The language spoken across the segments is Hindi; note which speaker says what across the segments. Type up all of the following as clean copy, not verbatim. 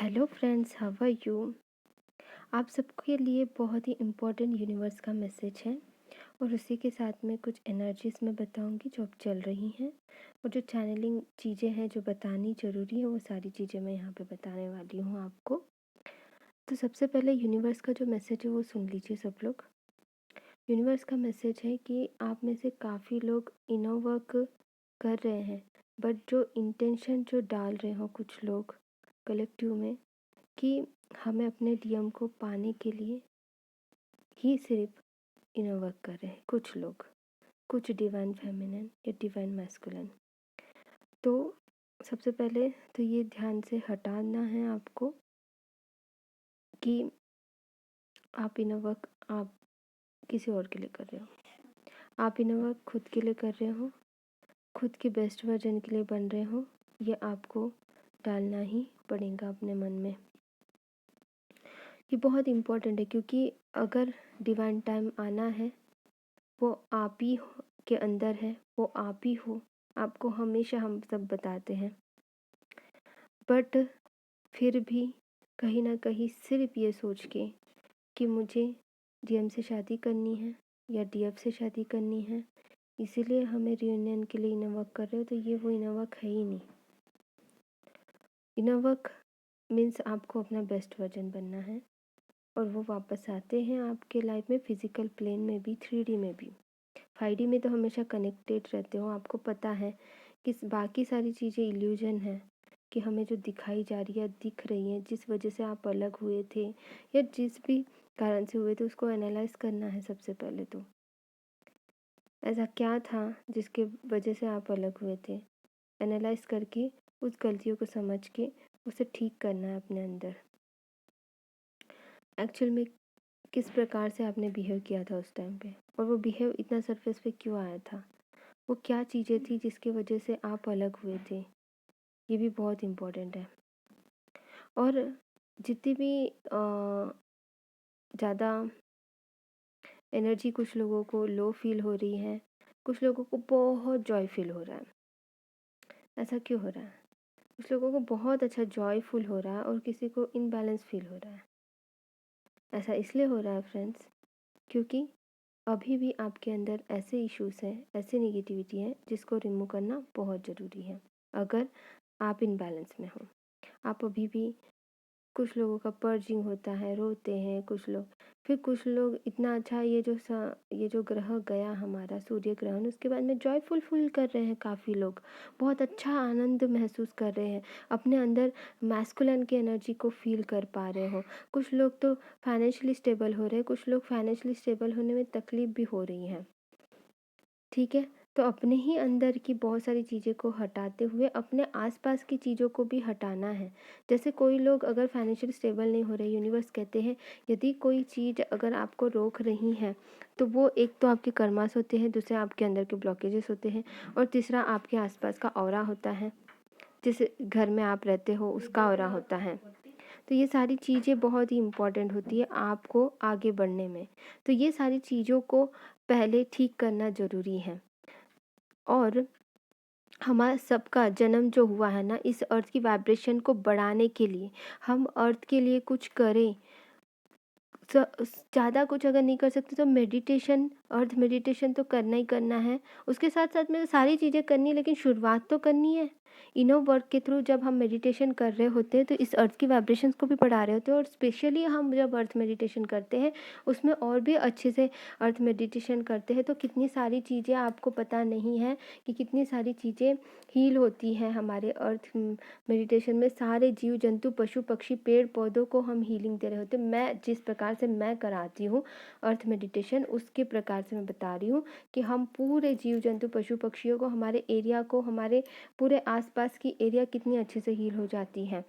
Speaker 1: Hello friends, how are you. आप सबके लिए बहुत ही इम्पोर्टेंट यूनिवर्स का मैसेज है और उसी के साथ में कुछ एनर्जीज मैं बताऊंगी जो अब चल रही हैं और जो चैनलिंग चीज़ें हैं जो बतानी ज़रूरी है वो सारी चीज़ें मैं यहाँ पे बताने वाली हूँ आपको। तो सबसे पहले यूनिवर्स का जो मैसेज है वो सुन लीजिए सब लोग। यूनिवर्स का मैसेज है कि आप में से काफ़ी लोग इनर वर्क कर रहे हैं, बट जो इंटेंशन जो डाल रहे हो कुछ लोग कलेक्टिव में कि हमें अपने डीएम को पाने के लिए ही सिर्फ इनर वर्क कर रहे हैं कुछ लोग, कुछ डिवाइन फेमिनिन या डिवाइन मैस्कुलिन। तो सबसे पहले तो ये ध्यान से हटाना है आपको कि आप इनर वर्क आप किसी और के लिए कर रहे हो। आप इनर वर्क खुद के लिए कर रहे हो, खुद के बेस्ट वर्जन के लिए बन रहे हो। ये आपको डालना ही पड़ेगा अपने मन में। ये बहुत इम्पोर्टेंट है क्योंकि अगर डिवाइन टाइम आना है वो आप ही के अंदर है, वो आप ही हो। आपको हमेशा हम सब बताते हैं, बट फिर भी कहीं ना कहीं सिर्फ ये सोच के कि मुझे डीएम से शादी करनी है या डीएफ से शादी करनी है, इसीलिए हमें रियूनियन के लिए इनर वर्क कर रहे हो, तो ये वो इनर वर्क है ही नहीं। इनर वर्क मीन्स आपको अपना बेस्ट वर्जन बनना है और वो वापस आते हैं आपके लाइफ में, फिजिकल प्लेन में भी, 3D में भी। 5D में तो हमेशा कनेक्टेड रहते हो, आपको पता है कि बाकी सारी चीज़ें इल्यूजन है, कि हमें जो दिखाई जा रही है, दिख रही है, जिस वजह से आप अलग हुए थे या जिस भी कारण से हुए थे उसको एनालाइज करना है। सबसे पहले तो ऐसा क्या था जिसके वजह से आप अलग हुए थे, एनालाइज करके उस गलतियों को समझ के उसे ठीक करना है अपने अंदर। एक्चुअल में किस प्रकार से आपने बिहेव किया था उस टाइम पे, और वो बिहेव इतना सरफेस पे क्यों आया था, वो क्या चीज़ें थी जिसकी वजह से आप अलग हुए थे, ये भी बहुत इम्पोर्टेंट है। और जितनी भी ज़्यादा एनर्जी कुछ लोगों को लो फील हो रही है, कुछ लोगों को बहुत जॉय फील हो रहा है। ऐसा क्यों हो रहा है? कुछ लोगों को बहुत अच्छा जॉयफुल हो रहा है और किसी को इनबैलेंस फील हो रहा है। ऐसा इसलिए हो रहा है फ्रेंड्स क्योंकि अभी भी आपके अंदर ऐसे इश्यूज़ हैं, ऐसे नेगेटिविटी है जिसको रिमूव करना बहुत ज़रूरी है। अगर आप इनबैलेंस में हो, आप अभी भी, कुछ लोगों का पर्जिंग होता है, रोते हैं कुछ लोग, फिर कुछ लोग इतना अच्छा ये जो ग्रह गया हमारा सूर्य ग्रहण, उसके बाद में जॉयफुल फील कर रहे हैं। काफ़ी लोग बहुत अच्छा आनंद महसूस कर रहे हैं, अपने अंदर मैस्कुलिन की एनर्जी को फील कर पा रहे हो। कुछ लोग तो फाइनेंशियली स्टेबल हो रहे हैं, कुछ लोग फाइनेंशियली स्टेबल होने में तकलीफ भी हो रही है। ठीक है, तो अपने ही अंदर की बहुत सारी चीज़ें को हटाते हुए अपने आसपास की चीज़ों को भी हटाना है। जैसे कोई लोग अगर फाइनेंशियल स्टेबल नहीं हो रहे, यूनिवर्स कहते हैं यदि कोई चीज़ अगर आपको रोक रही है तो वो एक तो आपके कर्मास होते हैं, दूसरा आपके अंदर के ब्लॉकेजेस होते हैं, और तीसरा आपके आसपास का ऑरा होता है, जिस घर में आप रहते हो उसका ऑरा होता है। तो ये सारी चीज़ें बहुत ही इम्पॉर्टेंट होती है आपको आगे बढ़ने में। तो ये सारी चीज़ों को पहले ठीक करना ज़रूरी है। और हमारा सबका जन्म जो हुआ है ना, इस अर्थ की वाइब्रेशन को बढ़ाने के लिए, हम अर्थ के लिए कुछ करें। ज़्यादा कुछ अगर नहीं कर सकते तो मेडिटेशन, अर्थ मेडिटेशन तो करना ही करना है। उसके साथ साथ में सारी चीज़ें करनी है, लेकिन शुरुआत तो करनी है। इनर वर्क के थ्रू जब हम मेडिटेशन कर रहे होते हैं तो इस अर्थ की वाइब्रेशंस को भी बढ़ा रहे होते हैं, और स्पेशली हम जब अर्थ मेडिटेशन करते हैं उसमें और भी अच्छे से अर्थ मेडिटेशन करते हैं तो कितनी सारी चीज़ें आपको पता नहीं है कि कितनी सारी चीज़ें हील होती हैं हमारे अर्थ मेडिटेशन में। सारे जीव जंतु, पशु पक्षी, पेड़ पौधों को हम हीलिंग दे रहे होते हैं। मैं जिस प्रकार से मैं कराती हूँ अर्थ मेडिटेशन, उसके प्रकार से मैं बता रही हूँ कि हम पूरे जीव जंतु, पशु पक्षियों को, हमारे एरिया को, हमारे पूरे आसपास की एरिया कितनी अच्छे से हील हो जाती है।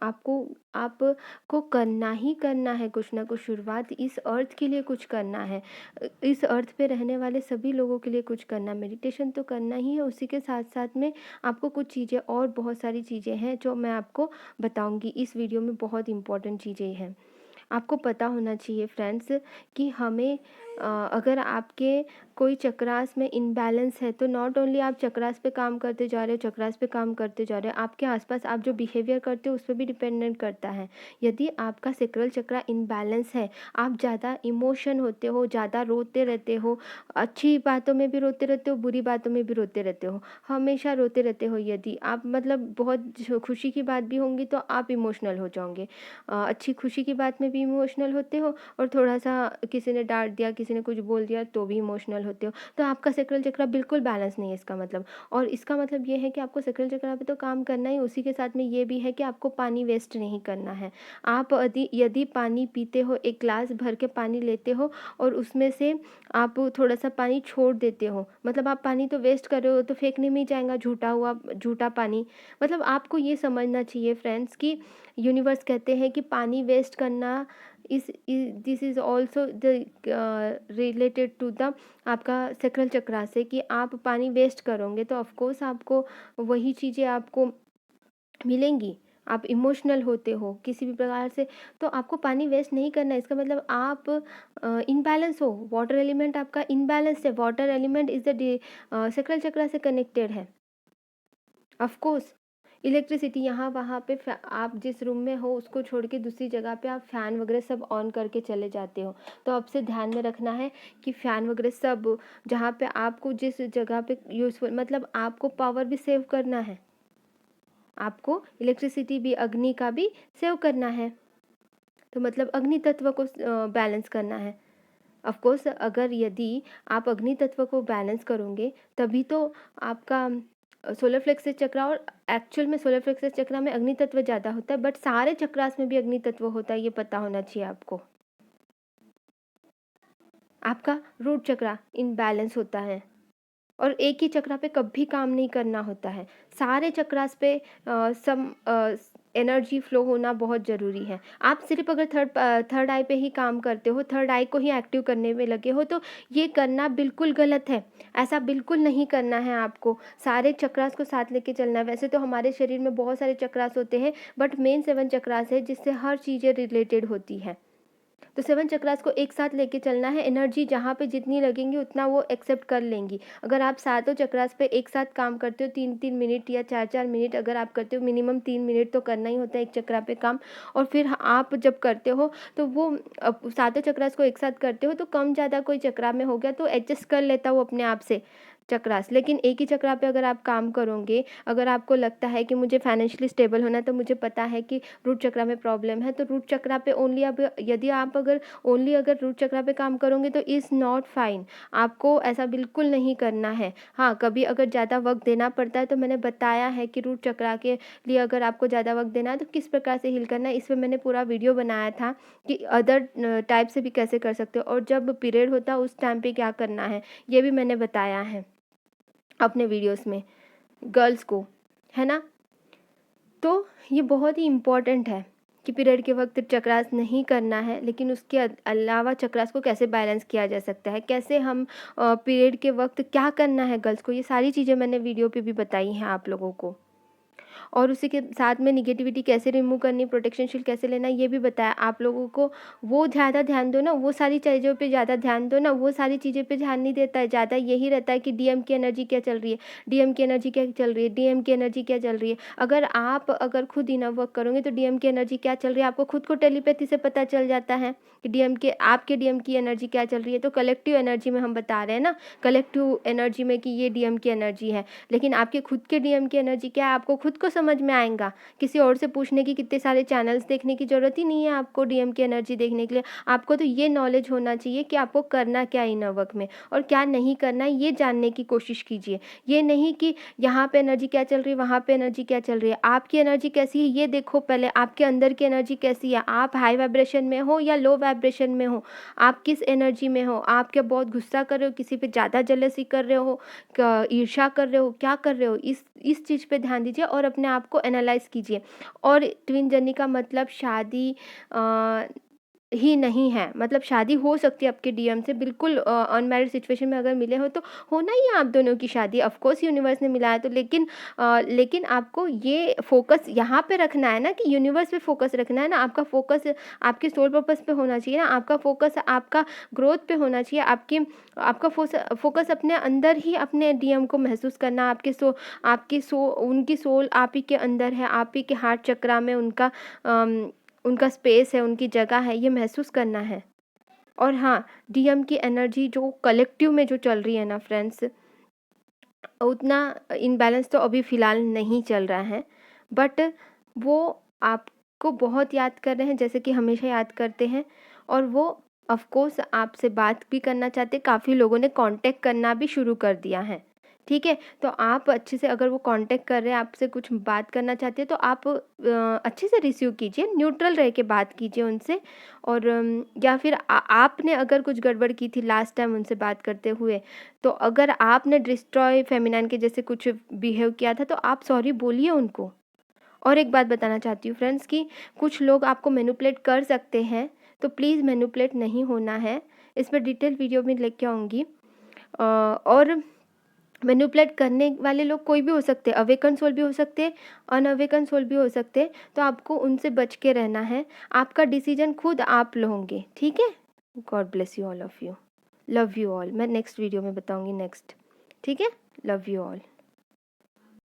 Speaker 1: आपको करना ही करना है कुछ ना कुछ शुरुआत, इस अर्थ के लिए कुछ करना है, इस अर्थ पे रहने वाले सभी लोगों के लिए कुछ करना। मेडिटेशन तो करना ही है, उसी के साथ साथ में आपको कुछ चीज़ें और बहुत सारी चीज़ें हैं जो मैं आपको बताऊंगी इस वीडियो में। बहुत इंपॉर्टेंट चीज़ें हैं, आपको पता होना चाहिए फ्रेंड्स कि हमें अगर आपके कोई चक्रास में इम्बैलेंस है तो नॉट ओनली आप चक्रास पे काम करते जा रहे हो, चक्रास पे काम करते जा रहे हो, आपके आसपास आप जो बिहेवियर करते हो उस पर भी डिपेंडेंट करता है। यदि आपका सेक्रल चक्रा इम्बैलेंस है, आप ज़्यादा इमोशन होते हो, ज़्यादा रोते रहते हो, अच्छी बातों में भी रोते रहते हो, बुरी बातों में भी रोते रहते हो, हमेशा रोते रहते हो, यदि आप मतलब बहुत खुशी की बात भी होंगी तो आप इमोशनल हो जाओगे, अच्छी खुशी की बात में भी इमोशनल होते हो, और थोड़ा सा किसी ने डांट दिया, किसी ने कुछ बोल दिया तो भी इमोशनल होते हो, तो आपका सेक्रल चक्रा बिल्कुल बैलेंस नहीं है इसका मतलब। और इसका मतलब ये है कि आपको सेक्रल चक्रा पे तो काम करना ही, उसी के साथ में ये भी है कि आपको पानी वेस्ट नहीं करना है। आप यदि पानी पीते हो, एक ग्लास भर के पानी लेते हो और उसमें से आप थोड़ा सा पानी छोड़ देते हो, मतलब आप पानी तो वेस्ट कर रहे हो, तो फेंकने में ही जाएगा झूठा पानी। मतलब आपको ये समझना चाहिए फ्रेंड्स कि यूनिवर्स कहते हैं कि पानी वेस्ट करना this is also the related to the आपका सेक्रल चक्रा से, कि आप पानी वेस्ट करोगे तो ऑफकोर्स आपको वही चीज़ें आपको मिलेंगी। आप इमोशनल होते हो किसी भी प्रकार से, तो आपको पानी वेस्ट नहीं करना है। इसका मतलब आप इनबैलेंस हो, वाटर एलिमेंट आपका इनबैलेंस है, water element is the sacral chakra से कनेक्टेड है। ऑफ कोर्स इलेक्ट्रिसिटी यहाँ वहाँ पे आप जिस रूम में हो उसको छोड़ के दूसरी जगह पे आप फ़ैन वगैरह सब ऑन करके चले जाते हो, तो आपसे ध्यान में रखना है कि फ़ैन वगैरह सब जहाँ पे आपको जिस जगह पे यूज़फुल, मतलब आपको पावर भी सेव करना है, आपको इलेक्ट्रिसिटी भी, अग्नि का भी सेव करना है, तो मतलब अग्नि तत्व को बैलेंस करना है। ऑफ कोर्स अगर यदि आप अग्नि तत्व को बैलेंस करोगे तभी तो आपका सोलर प्लेक्सस चक्र, और एक्चुअल में सोलर प्लेक्सस चक्र में अग्नि तत्व ज़्यादा होता है, बट सारे चक्रास में भी अग्नि तत्व होता है, ये पता होना चाहिए आपको। आपका रूट चक्र इनबैलेंस होता है और एक ही चक्र पे कभी काम नहीं करना होता है, सारे चक्रास पे सम एनर्जी फ्लो होना बहुत ज़रूरी है। आप सिर्फ अगर थर्ड आई पे ही काम करते हो, थर्ड आई को ही एक्टिव करने में लगे हो, तो ये करना बिल्कुल गलत है। ऐसा बिल्कुल नहीं करना है आपको, सारे चक्रास को साथ लेके चलना है। वैसे तो हमारे शरीर में बहुत सारे चक्रास होते हैं, बट मेन 7 चक्रास है जिससे हर चीज़ें रिलेटेड होती है, तो 7 चक्रास को एक साथ लेके चलना है। एनर्जी जहाँ पे जितनी लगेंगी उतना वो एक्सेप्ट कर लेंगी। अगर आप सातों चक्रास पे एक साथ काम करते हो, 3-3 मिनट या 4-4 मिनट अगर आप करते हो, मिनिमम 3 मिनट तो करना ही होता है एक चक्रा पे काम, और फिर आप जब करते हो तो वो सातों चक्रास को एक साथ करते हो, तो कम ज़्यादा कोई चक्रा में हो गया तो एडजस्ट कर लेता वो अपने आप से चक्रास। लेकिन एक ही चक्रा पे अगर आप काम करोगे, अगर आपको लगता है कि मुझे फाइनेंशियली स्टेबल होना है, तो मुझे पता है कि रूट चक्रा में प्रॉब्लम है, तो रूट चक्रा पे ओनली, अब यदि आप अगर ओनली अगर रूट चक्रा पे काम करोगे तो इज़ नॉट फाइन, आपको ऐसा बिल्कुल नहीं करना है। हाँ, कभी अगर ज़्यादा वक्त देना पड़ता है तो मैंने बताया है कि रूट चक्रा के लिए अगर आपको ज़्यादा वक्त देना है तो किस प्रकार से हील करना है, इस पर मैंने पूरा वीडियो बनाया था कि अदर टाइप से भी कैसे कर सकते हो, और जब पीरियड होता है उस टाइम पे क्या करना है, ये भी मैंने बताया है अपने वीडियोस में गर्ल्स को, है ना। तो ये बहुत ही इम्पॉर्टेंट है कि पीरियड के वक्त चक्रास नहीं करना है, लेकिन उसके अलावा चक्रास को कैसे बैलेंस किया जा सकता है, कैसे हम पीरियड के वक्त क्या करना है गर्ल्स को, ये सारी चीज़ें मैंने वीडियो पे भी बताई हैं आप लोगों को। और उसी के साथ में निगेटिविटी कैसे रिमूव करनी, प्रोटेक्शन शील्ड कैसे लेना, ये भी बताया आप लोगों को। वो ज़्यादा ध्यान दो ना, वो सारी चीज़ों पे ज़्यादा ध्यान दो ना, वो सारी चीज़ें पे ध्यान नहीं देता है, ज़्यादा यही रहता है कि डीएम की एनर्जी क्या चल रही है, डीएम की एनर्जी क्या चल रही है, डीएम की एनर्जी क्या चल रही है। अगर खुद इनर वर्क करोगे तो डीएम की एनर्जी क्या चल रही है आपको खुद को टेलीपैथी से पता चल जाता है कि आपके डीएम की एनर्जी क्या चल रही है। तो कलेक्टिव एनर्जी में हम बता रहे हैं ना, कलेक्टिव एनर्जी में कि ये डीएम की एनर्जी है, लेकिन आपके खुद के डीएम की एनर्जी क्या है आपको खुद को समझ में आएगा। किसी और से पूछने की, कितने सारे चैनल्स देखने की ज़रूरत ही नहीं है आपको डीएम की एनर्जी देखने के लिए। आपको तो ये नॉलेज होना चाहिए कि आपको करना क्या है इनर वर्क में और क्या नहीं करना है, ये जानने की कोशिश कीजिए। ये नहीं कि यहाँ पे एनर्जी क्या चल रही है, वहाँ पे एनर्जी क्या चल रही है। आपकी एनर्जी कैसी है ये देखो पहले, आपके अंदर की एनर्जी कैसी है, आप हाई वाइब्रेशन में हो या लो वाइब्रेशन में हो, आप किस एनर्जी में हो, आप क्या बहुत गुस्सा कर रहे हो, किसी पे ज़्यादा जेलसी कर रहे हो, ईर्ष्या कर रहे हो, क्या कर रहे हो, इस चीज़ पे ध्यान दीजिए और अपने आप को एनालाइज कीजिए। और ट्विन जर्नी का मतलब शादी ही नहीं है, मतलब शादी हो सकती है आपके डीएम से, बिल्कुल अनमैरिड सिचुएशन में अगर मिले हो तो होना ही है आप दोनों की शादी, ऑफ कोर्स यूनिवर्स ने मिलाया तो, लेकिन आपको ये फोकस यहाँ पे रखना है ना कि यूनिवर्स पे फोकस रखना है ना, आपका फोकस आपके सोल पर्पस पे होना चाहिए ना, आपका फोकस आपका ग्रोथ पे होना चाहिए, आपका फोकस अपने अंदर ही अपने डीएम को महसूस करना, उनकी सोल आप ही के अंदर है, आप ही के हार्ट चक्रा में उनका स्पेस है, उनकी जगह है, ये महसूस करना है। और हाँ, डीएम की एनर्जी जो कलेक्टिव में जो चल रही है ना फ्रेंड्स, उतना इनबैलेंस तो अभी फ़िलहाल नहीं चल रहा है, बट वो आपको बहुत याद कर रहे हैं, जैसे कि हमेशा याद करते हैं, और वो ऑफ कोर्स आपसे बात भी करना चाहते हैं, काफ़ी लोगों ने कांटेक्ट करना भी शुरू कर दिया है, ठीक है? तो आप अच्छे से, अगर वो कांटेक्ट कर रहे हैं, आपसे कुछ बात करना चाहते हैं, तो आप अच्छे से रिसीव कीजिए, न्यूट्रल रह के बात कीजिए उनसे, और या फिर आपने अगर कुछ गड़बड़ की थी लास्ट टाइम उनसे बात करते हुए, तो अगर आपने डिस्ट्रॉय फेमिनाइन के जैसे कुछ बिहेव किया था, तो आप सॉरी बोलिए उनको। और एक बात बताना चाहती हूँ फ्रेंड्स कि कुछ लोग आपको मैनिपुलेट कर सकते हैं, तो प्लीज़ मैनिपुलेट नहीं होना है। इस पर डिटेल वीडियो में लेके आऊँगी। और मैनिपुलेट करने वाले लोग कोई भी हो सकते हैं, अवेकन सोल भी हो सकते हैं, अनअवेकन सोल भी हो सकते हैं, तो आपको उनसे बच के रहना है। आपका डिसीजन खुद आप लोगे, ठीक है? God bless you all of you, love you all. मैं नेक्स्ट वीडियो में बताऊँगी नेक्स्ट, ठीक है? Love you all.